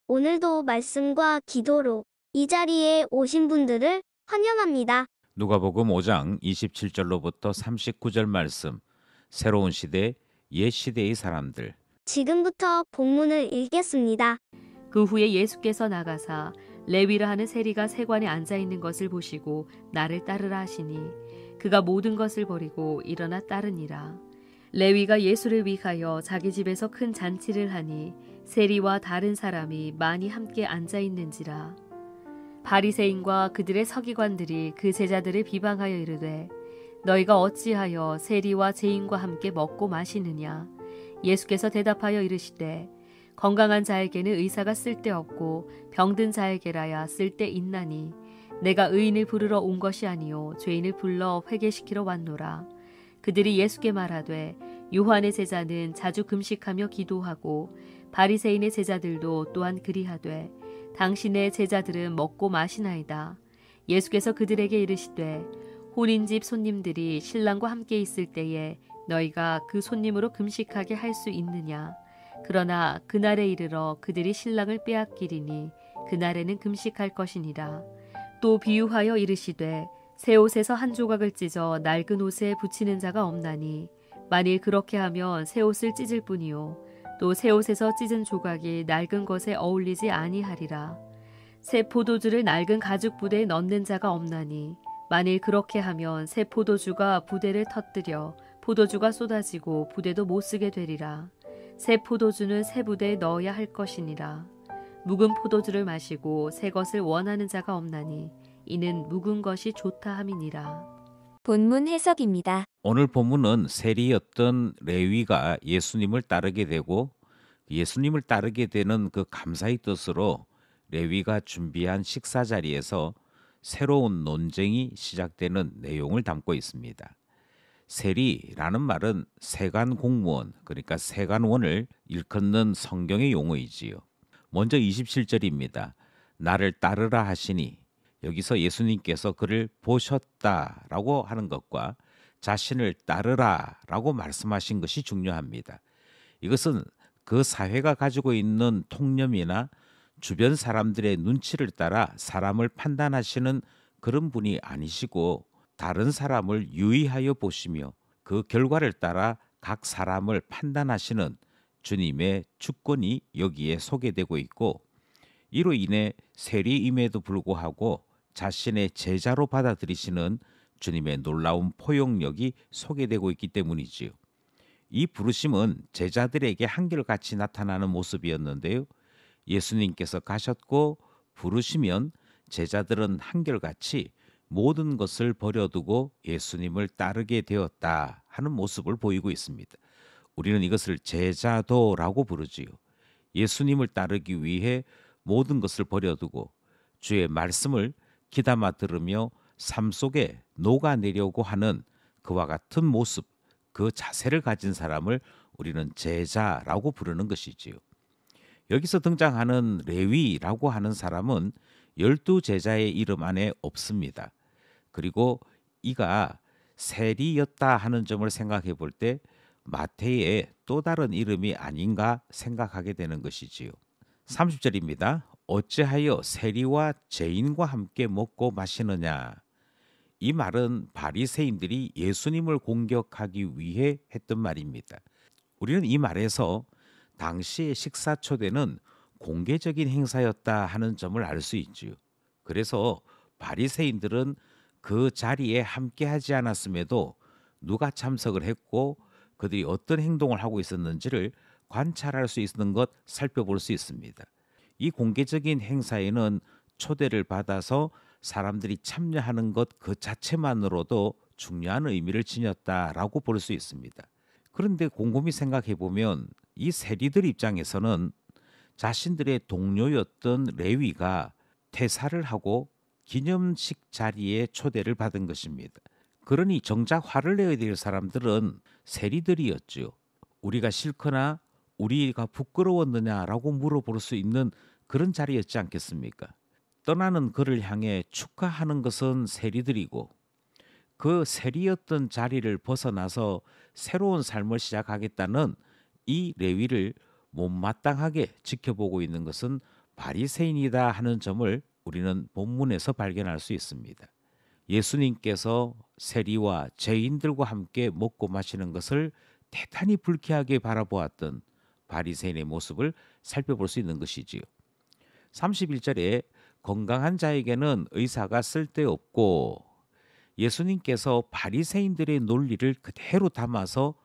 오늘도 말씀과 기도로 이 자리에 오신 분들을 환영합니다. 누가복음 5장 27절로부터 39절 말씀. 새로운 시대, 옛 시대의 사람들. 지금부터 본문을 읽겠습니다. 그 후에 예수께서 나가사 레위라 하는 세리가 세관에 앉아 있는 것을 보시고 나를 따르라 하시니 그가 모든 것을 버리고 일어나 따르니라. 레위가 예수를 위하여 자기 집에서 큰 잔치를 하니 세리와 다른 사람이 많이 함께 앉아 있는지라. 바리새인과 그들의 서기관들이 그 제자들을 비방하여 이르되 너희가 어찌하여 세리와 죄인과 함께 먹고 마시느냐. 예수께서 대답하여 이르시되 건강한 자에게는 의사가 쓸데없고 병든 자에게라야 쓸데있나니 내가 의인을 부르러 온 것이 아니요 죄인을 불러 회개시키러 왔노라. 그들이 예수께 말하되 요한의 제자는 자주 금식하며 기도하고 바리새인의 제자들도 또한 그리하되 당신의 제자들은 먹고 마시나이다. 예수께서 그들에게 이르시되 혼인집 손님들이 신랑과 함께 있을 때에 너희가 그 손님으로 금식하게 할 수 있느냐. 그러나 그날에 이르러 그들이 신랑을 빼앗기리니 그날에는 금식할 것이니라. 또 비유하여 이르시되 새 옷에서 한 조각을 찢어 낡은 옷에 붙이는 자가 없나니 만일 그렇게 하면 새 옷을 찢을 뿐이요 또 새 옷에서 찢은 조각이 낡은 것에 어울리지 아니하리라. 새 포도주를 낡은 가죽 부대에 넣는 자가 없나니 만일 그렇게 하면 새 포도주가 부대를 터뜨려 포도주가 쏟아지고 부대도 못 쓰게 되리라. 새 포도주는 새 부대에 넣어야 할 것이니라. 묵은 포도주를 마시고 새 것을 원하는 자가 없나니 이는 묵은 것이 좋다 함이니라. 본문 해석입니다. 오늘 본문은 세리였던 레위가 예수님을 따르게 되고 예수님을 따르게 되는 그 감사의 뜻으로 레위가 준비한 식사 자리에서 새로운 논쟁이 시작되는 내용을 담고 있습니다. 세리라는 말은 세관 공무원, 그러니까 세관원을 일컫는 성경의 용어이지요. 먼저 27절입니다. 나를 따르라 하시니, 여기서 예수님께서 그를 보셨다라고 하는 것과 자신을 따르라라고 말씀하신 것이 중요합니다. 이것은 그 사회가 가지고 있는 통념이나 주변 사람들의 눈치를 따라 사람을 판단하시는 그런 분이 아니시고 다른 사람을 유의하여 보시며 그 결과를 따라 각 사람을 판단하시는 주님의 주권이 여기에 소개되고 있고, 이로 인해 세리임에도 불구하고 자신의 제자로 받아들이시는 주님의 놀라운 포용력이 소개되고 있기 때문이지요. 이 부르심은 제자들에게 한결같이 나타나는 모습이었는데요. 예수님께서 가셨고 부르시면 제자들은 한결같이 모든 것을 버려두고 예수님을 따르게 되었다 하는 모습을 보이고 있습니다. 우리는 이것을 제자도라고 부르지요. 예수님을 따르기 위해 모든 것을 버려두고 주의 말씀을 귀담아 들으며 삶 속에 녹아내려고 하는 그와 같은 모습, 그 자세를 가진 사람을 우리는 제자라고 부르는 것이지요. 여기서 등장하는 레위라고 하는 사람은 12제자의 이름 안에 없습니다. 그리고 이가 세리였다 하는 점을 생각해 볼 때 마태의 또 다른 이름이 아닌가 생각하게 되는 것이지요. 30절입니다. 어찌하여 세리와 죄인과 함께 먹고 마시느냐. 이 말은 바리새인들이 예수님을 공격하기 위해 했던 말입니다. 우리는 이 말에서 당시의 식사 초대는 공개적인 행사였다 하는 점을 알 수 있지요. 그래서 바리새인들은 그 자리에 함께 하지 않았음에도 누가 참석을 했고 그들이 어떤 행동을 하고 있었는지를 관찰할 수 있는 것, 살펴볼 수 있습니다. 이 공개적인 행사에는 초대를 받아서 사람들이 참여하는 것 그 자체만으로도 중요한 의미를 지녔다라고 볼 수 있습니다. 그런데 곰곰이 생각해 보면 이 세리들 입장에서는 자신들의 동료였던 레위가 퇴사를 하고 기념식 자리에 초대를 받은 것입니다. 그러니 정작 화를 내야 될 사람들은 세리들이었죠. 우리가 싫거나 우리가 부끄러웠느냐라고 물어볼 수 있는 그런 자리였지 않겠습니까? 떠나는 그를 향해 축하하는 것은 세리들이고 그 세리였던 자리를 벗어나서 새로운 삶을 시작하겠다는 이 레위를 못마땅하게 지켜보고 있는 것은 바리새인이다 하는 점을 우리는 본문에서 발견할 수 있습니다. 예수님께서 세리와 죄인들과 함께 먹고 마시는 것을 대단히 불쾌하게 바라보았던 바리새인의 모습을 살펴볼 수 있는 것이지요. 31절에 건강한 자에게는 의사가 쓸데없고, 예수님께서 바리새인들의 논리를 그대로 담아서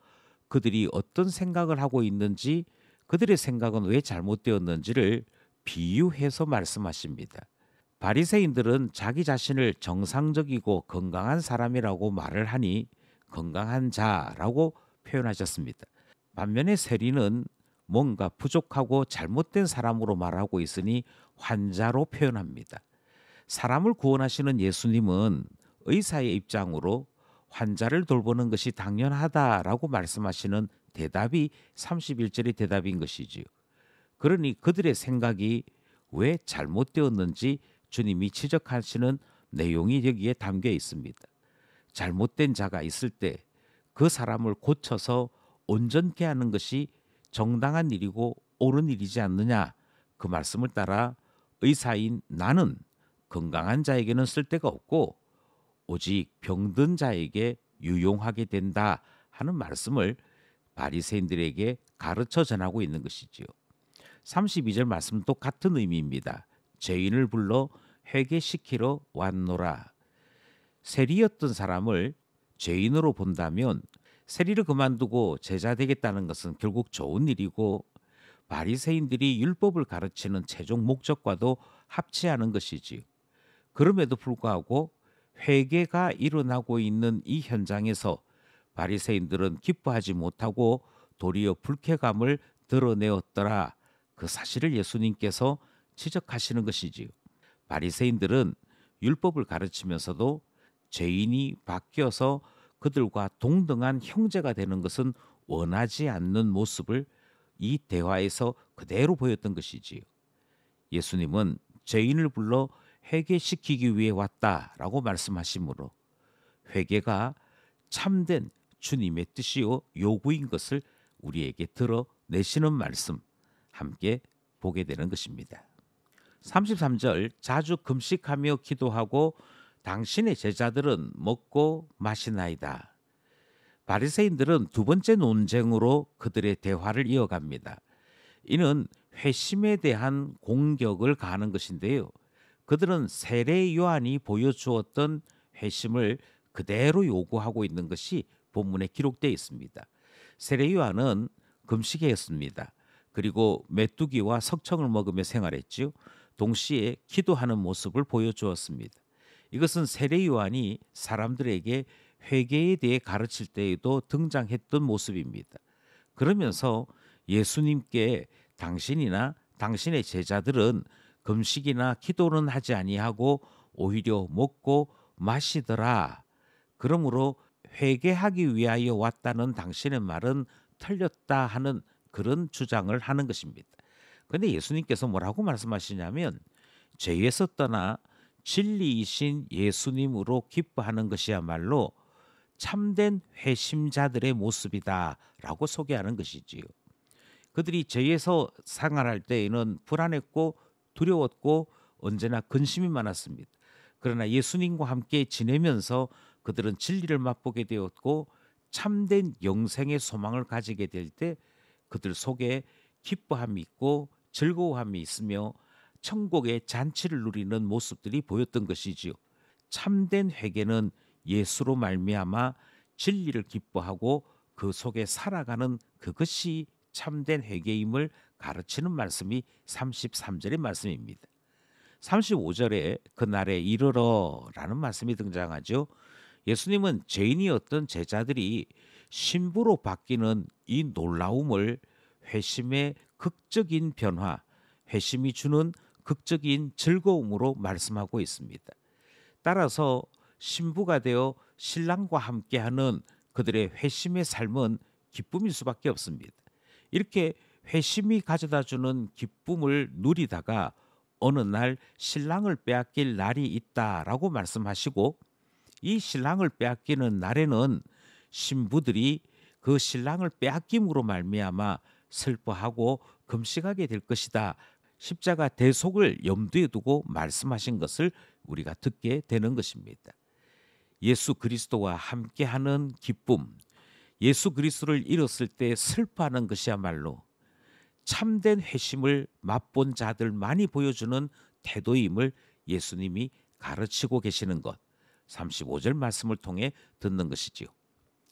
그들이 어떤 생각을 하고 있는지, 그들의 생각은 왜 잘못되었는지를 비유해서 말씀하십니다. 바리새인들은 자기 자신을 정상적이고 건강한 사람이라고 말을 하니 건강한 자라고 표현하셨습니다. 반면에 세리는 뭔가 부족하고 잘못된 사람으로 말하고 있으니 환자로 표현합니다. 사람을 구원하시는 예수님은 의사의 입장으로 환자를 돌보는 것이 당연하다라고 말씀하시는 대답이 31절의 대답인 것이지요. 그러니 그들의 생각이 왜 잘못되었는지 주님이 지적하시는 내용이 여기에 담겨 있습니다. 잘못된 자가 있을 때 그 사람을 고쳐서 온전케 하는 것이 정당한 일이고 옳은 일이지 않느냐, 그 말씀을 따라 의사인 나는 건강한 자에게는 쓸데가 없고 오직 병든 자에게 유용하게 된다 하는 말씀을 바리새인들에게 가르쳐 전하고 있는 것이지요. 32절 말씀도 같은 의미입니다. 죄인을 불러 회개시키러 왔노라. 세리였던 사람을 죄인으로 본다면 세리를 그만두고 제자 되겠다는 것은 결국 좋은 일이고, 바리새인들이 율법을 가르치는 최종 목적과도 합치하는 것이지요. 그럼에도 불구하고 회개가 일어나고 있는 이 현장에서 바리새인들은 기뻐하지 못하고 도리어 불쾌감을 드러내었더라. 그 사실을 예수님께서 지적하시는 것이지요. 바리새인들은 율법을 가르치면서도 죄인이 바뀌어서 그들과 동등한 형제가 되는 것은 원하지 않는 모습을 이 대화에서 그대로 보였던 것이지요. 예수님은 죄인을 불러 회개시키기 위해 왔다라고 말씀하시므로 회개가 참된 주님의 뜻이요 요구인 것을 우리에게 드러내시는 말씀 함께 보게 되는 것입니다. 33절, 자주 금식하며 기도하고 당신의 제자들은 먹고 마시나이다. 바리새인들은 두 번째 논쟁으로 그들의 대화를 이어갑니다. 이는 회심에 대한 공격을 가하는 것인데요. 그들은 세례 요한이 보여주었던 회심을 그대로 요구하고 있는 것이 본문에 기록되어 있습니다. 세례 요한은 금식했습니다. 그리고 메뚜기와 석청을 먹으며 생활했지요. 동시에 기도하는 모습을 보여주었습니다. 이것은 세례 요한이 사람들에게 회개에 대해 가르칠 때에도 등장했던 모습입니다. 그러면서 예수님께 당신이나 당신의 제자들은 금식이나 기도는 하지 아니하고 오히려 먹고 마시더라. 그러므로 회개하기 위하여 왔다는 당신의 말은 틀렸다 하는 그런 주장을 하는 것입니다. 그런데 예수님께서 뭐라고 말씀하시냐면 죄에서 떠나 진리이신 예수님으로 기뻐하는 것이야말로 참된 회심자들의 모습이다라고 소개하는 것이지요. 그들이 죄에서 생활할 때에는 불안했고 두려웠고 언제나 근심이 많았습니다. 그러나 예수님과 함께 지내면서 그들은 진리를 맛보게 되었고 참된 영생의 소망을 가지게 될 때 그들 속에 기뻐함이 있고 즐거움이 있으며 천국의 잔치를 누리는 모습들이 보였던 것이지요. 참된 회개는 예수로 말미암아 진리를 기뻐하고 그 속에 살아가는 그것이 참된 회개임을 가르치는 말씀이 33절의 말씀입니다. 35절에 그날에 이르러라는 말씀이 등장하죠. 예수님은 죄인이었던 제자들이 신부로 바뀌는 이 놀라움을 회심의 극적인 변화, 회심이 주는 극적인 즐거움으로 말씀하고 있습니다. 따라서 신부가 되어 신랑과 함께하는 그들의 회심의 삶은 기쁨일 수밖에 없습니다. 이렇게 회심이 가져다주는 기쁨을 누리다가 어느 날 신랑을 빼앗길 날이 있다라고 말씀하시고, 이 신랑을 빼앗기는 날에는 신부들이 그 신랑을 빼앗김으로 말미암아 슬퍼하고 금식하게 될 것이다. 십자가 대속을 염두에 두고 말씀하신 것을 우리가 듣게 되는 것입니다. 예수 그리스도와 함께하는 기쁨, 예수 그리스도를 잃었을 때 슬퍼하는 것이야말로 참된 회심을 맛본 자들만이 보여주는 태도임을 예수님이 가르치고 계시는 것, 35절 말씀을 통해 듣는 것이지요.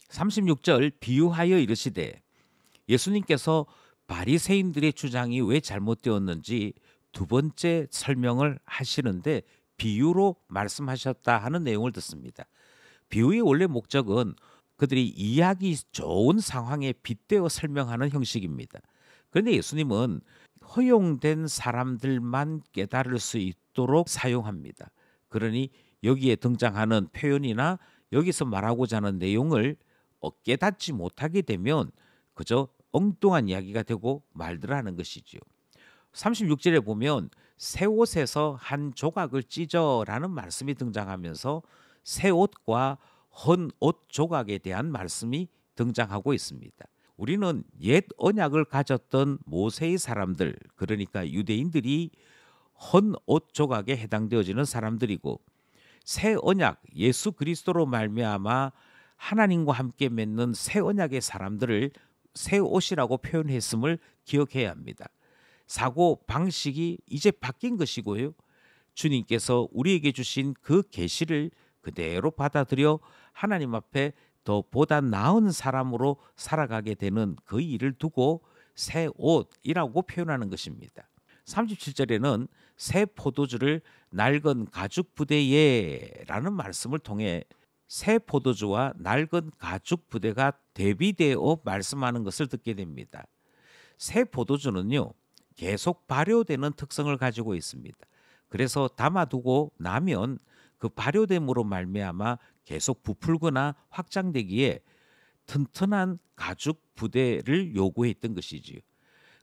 36절 비유하여 이르시되, 예수님께서 바리새인들의 주장이 왜 잘못되었는지 두 번째 설명을 하시는데 비유로 말씀하셨다 하는 내용을 듣습니다. 비유의 원래 목적은 그들이 이해하기 좋은 상황에 빗대어 설명하는 형식입니다. 그런데 예수님은 허용된 사람들만 깨달을 수 있도록 사용합니다. 그러니 여기에 등장하는 표현이나 여기서 말하고자 하는 내용을 깨닫지 못하게 되면 그저 엉뚱한 이야기가 되고 말들 하는 것이지요. 36절에 보면 새 옷에서 한 조각을 찢어라는 말씀이 등장하면서 새 옷과 헌 옷 조각에 대한 말씀이 등장하고 있습니다. 우리는 옛 언약을 가졌던 모세의 사람들, 그러니까 유대인들이 헌 옷 조각에 해당되어지는 사람들이고, 새 언약 예수 그리스도로 말미암아 하나님과 함께 맺는 새 언약의 사람들을 새 옷이라고 표현했음을 기억해야 합니다. 사고 방식이 이제 바뀐 것이고요. 주님께서 우리에게 주신 그 계시를 그대로 받아들여 하나님 앞에 더 보다 나은 사람으로 살아가게 되는 그 일을 두고 새 옷이라고 표현하는 것입니다. 37절에는 새 포도주를 낡은 가죽 부대에라는 말씀을 통해 새 포도주와 낡은 가죽 부대가 대비되어 말씀하는 것을 듣게 됩니다. 새 포도주는요, 계속 발효되는 특성을 가지고 있습니다. 그래서 담아두고 나면 그 발효됨으로 말미암아 계속 부풀거나 확장되기에 튼튼한 가죽 부대를 요구했던 것이지요.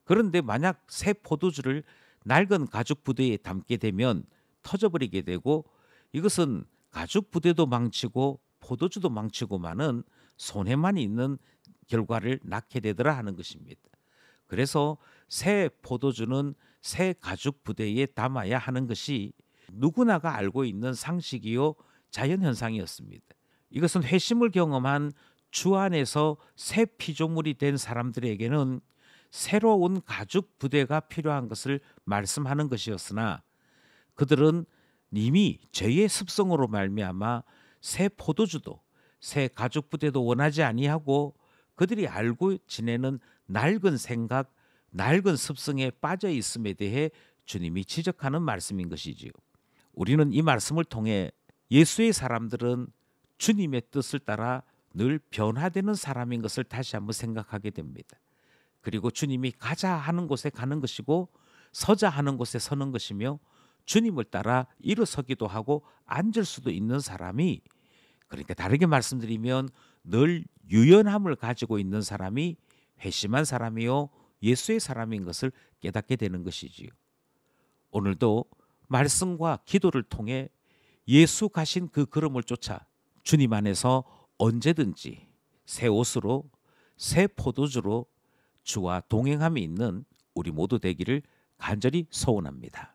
그런데 만약 새 포도주를 낡은 가죽 부대에 담게 되면 터져버리게 되고, 이것은 가죽 부대도 망치고 포도주도 망치고만은 손해만 있는 결과를 낳게 되더라 하는 것입니다. 그래서 새 포도주는 새 가죽 부대에 담아야 하는 것이 누구나가 알고 있는 상식이요 자연현상이었습니다. 이것은 회심을 경험한 주 안에서 새 피조물이 된 사람들에게는 새로운 가죽 부대가 필요한 것을 말씀하는 것이었으나, 그들은 이미 죄의 습성으로 말미암아 새 포도주도 새 가죽 부대도 원하지 아니하고 그들이 알고 지내는 낡은 생각, 낡은 습성에 빠져 있음에 대해 주님이 지적하는 말씀인 것이지요. 우리는 이 말씀을 통해 예수의 사람들은 주님의 뜻을 따라 늘 변화되는 사람인 것을 다시 한번 생각하게 됩니다. 그리고 주님이 가자 하는 곳에 가는 것이고 서자 하는 곳에 서는 것이며, 주님을 따라 일어서기도 하고 앉을 수도 있는 사람이, 그러니까 다르게 말씀드리면 늘 유연함을 가지고 있는 사람이 회심한 사람이요 예수의 사람인 것을 깨닫게 되는 것이지요. 오늘도 말씀과 기도를 통해 예수 가신 그 걸음을 쫓아 주님 안에서 언제든지 새 옷으로 새 포도주로 주와 동행함이 있는 우리 모두 되기를 간절히 소원합니다.